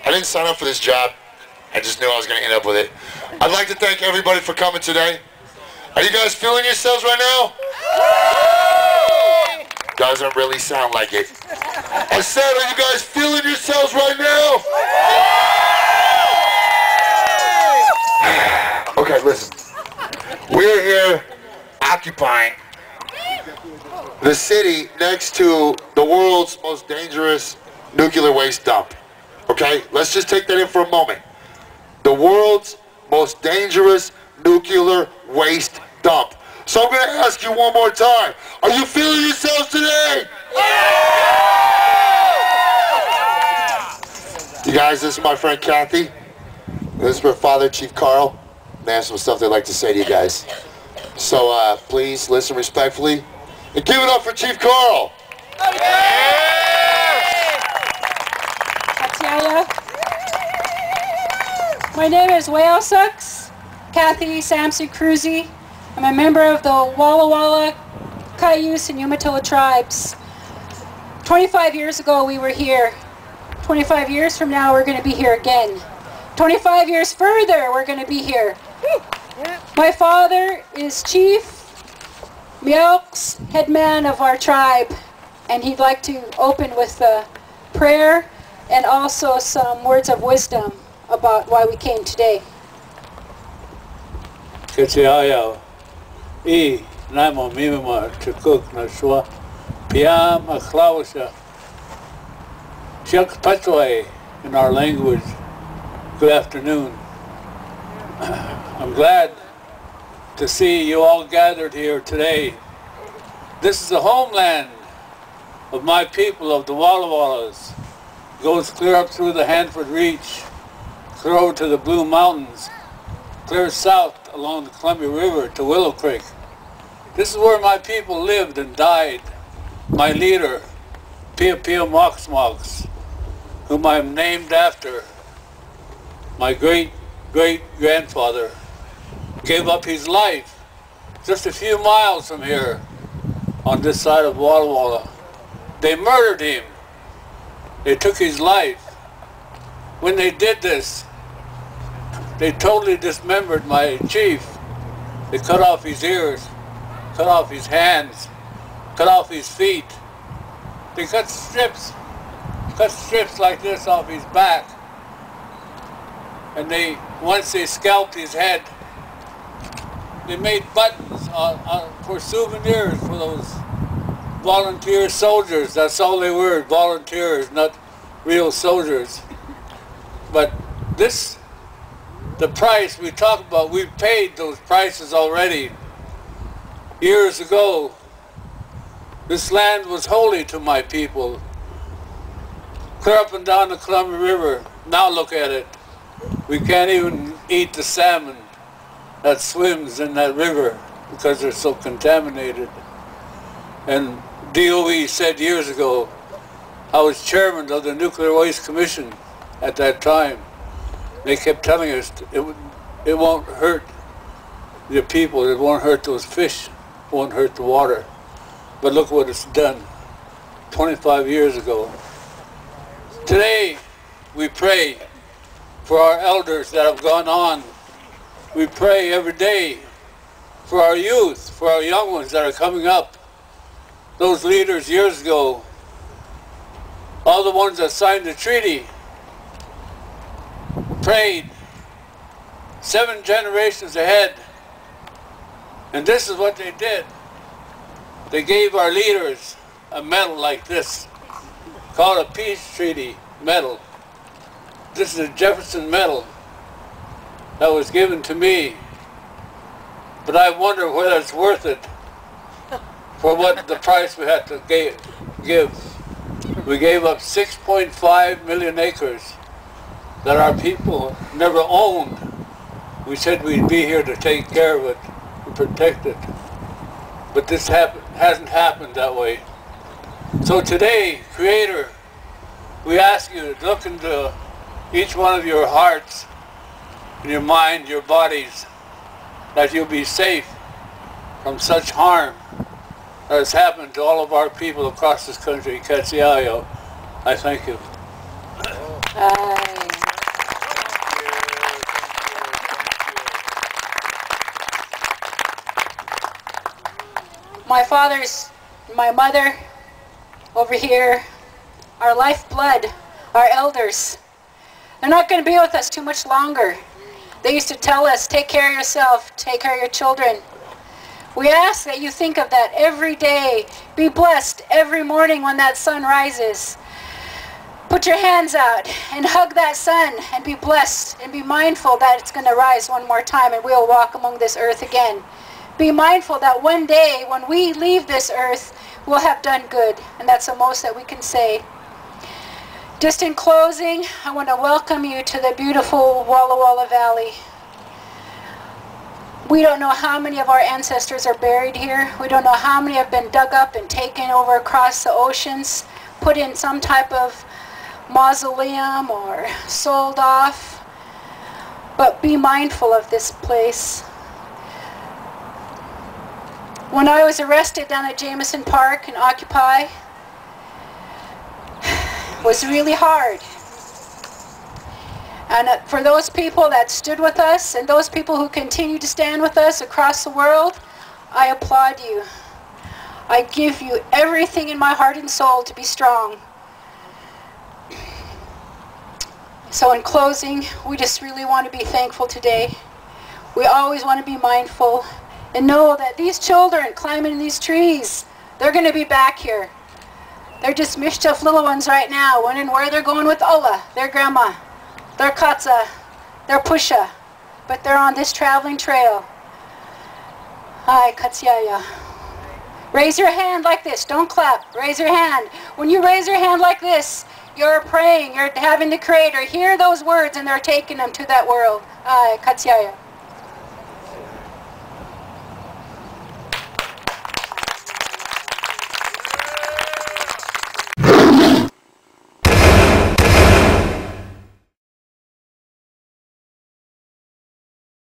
I didn't sign up for this job. I just knew I was going to end up with it. I'd like to thank everybody for coming today. Are you guys feeling yourselves right now? Doesn't really sound like it. I said, are you guys feeling yourselves right now? Okay, listen. We're here occupying the city next to the world's most dangerous nuclear waste dump. Okay, let's just take that in for a moment. The world's most dangerous nuclear waste dump. So I'm going to ask you one more time. Are you feeling yourselves today? You guys, this is my friend Kathy. This is my father, Chief Carl. They have some stuff they'd like to say to you guys. So please listen respectfully and give it up for Chief Carl. My name is Whale Sucks, Kathy Sampson Cruzy. I'm a member of the Walla, Cayuse, and Umatilla tribes. 25 years ago we were here. 25 years from now we're going to be here again. 25 years further we're going to be here. My father is Chief Milk's head man of our tribe, and he'd like to open with a prayer and also some words of wisdom about why we came today. I naimo mimima chukuk na shwa piam aklawasha chuk patway in our language. Good afternoon. I'm glad to see you all gathered here today. This is the homeland of my people, of the Walla Wallas. Goes clear up through the Hanford Reach, clear over to the Blue Mountains, clear south along the Columbia River to Willow Creek. This is where my people lived and died. My leader, Pia Pia Mox Mox, whom I'm named after, my great-great-grandfather, gave up his life just a few miles from here on this side of Walla Walla. They murdered him. They took his life. When they did this, they totally dismembered my chief. They cut off his ears, cut off his hands, cut off his feet. They cut strips like this off his back. And once they scalped his head, they made buttons for souvenirs for those volunteer soldiers. That's all they were, volunteers, not real soldiers. But the price we talk about, we've paid those prices already. Years ago, this land was holy to my people. Clear up and down the Columbia River. Now look at it. We can't even eat the salmon that swims in that river because they're so contaminated. And DOE said years ago, I was chairman of the Nuclear Waste Commission at that time. They kept telling us it won't hurt the people, it won't hurt those fish, it won't hurt the water. But look what it's done 25 years ago. Today, we pray for our elders that have gone on. We pray every day for our youth, for our young ones that are coming up. Those leaders years ago, all the ones that signed the treaty, prayed 7 generations ahead. And this is what they did. They gave our leaders a medal like this, called a Peace Treaty Medal. This is a Jefferson Medal that was given to me. But I wonder whether it's worth it for what the price we had to give. We gave up 6.5 million acres that our people never owned. We said we'd be here to take care of it and protect it. But this hasn't happened that way. So today, Creator, we ask you to look into each one of your hearts, and your mind, your bodies, that you'll be safe from such harm that has happened to all of our people across this country. Katsiayo, I thank you. my father's, my mother over here, our lifeblood, our elders. They're not going to be with us too much longer. They used to tell us, take care of yourself, take care of your children. We ask that you think of that every day. Be blessed every morning when that sun rises. Put your hands out and hug that sun and be blessed and be mindful that it's going to rise one more time and we'll walk among this earth again. Be mindful that one day when we leave this earth, we'll have done good, and that's the most that we can say. Just in closing, I want to welcome you to the beautiful Walla Walla Valley. We don't know how many of our ancestors are buried here. We don't know how many have been dug up and taken over across the oceans, put in some type of mausoleum or sold off. But be mindful of this place. When I was arrested down at Jameson Park in Occupy, it was really hard. And for those people that stood with us and those people who continue to stand with us across the world, I applaud you. I give you everything in my heart and soul to be strong. So in closing, we just really want to be thankful today. We always want to be mindful and know that these children climbing these trees, they're going to be back here. They're just mischief little ones right now, wondering where they're going with Ola, their grandma, their Katsa, their Pusha, but they're on this traveling trail. Hi, Katsiaya. Raise your hand like this. Don't clap. Raise your hand. When you raise your hand like this, you're praying. You're having the Creator hear those words, and they're taking them to that world. Hi, Katsiaya.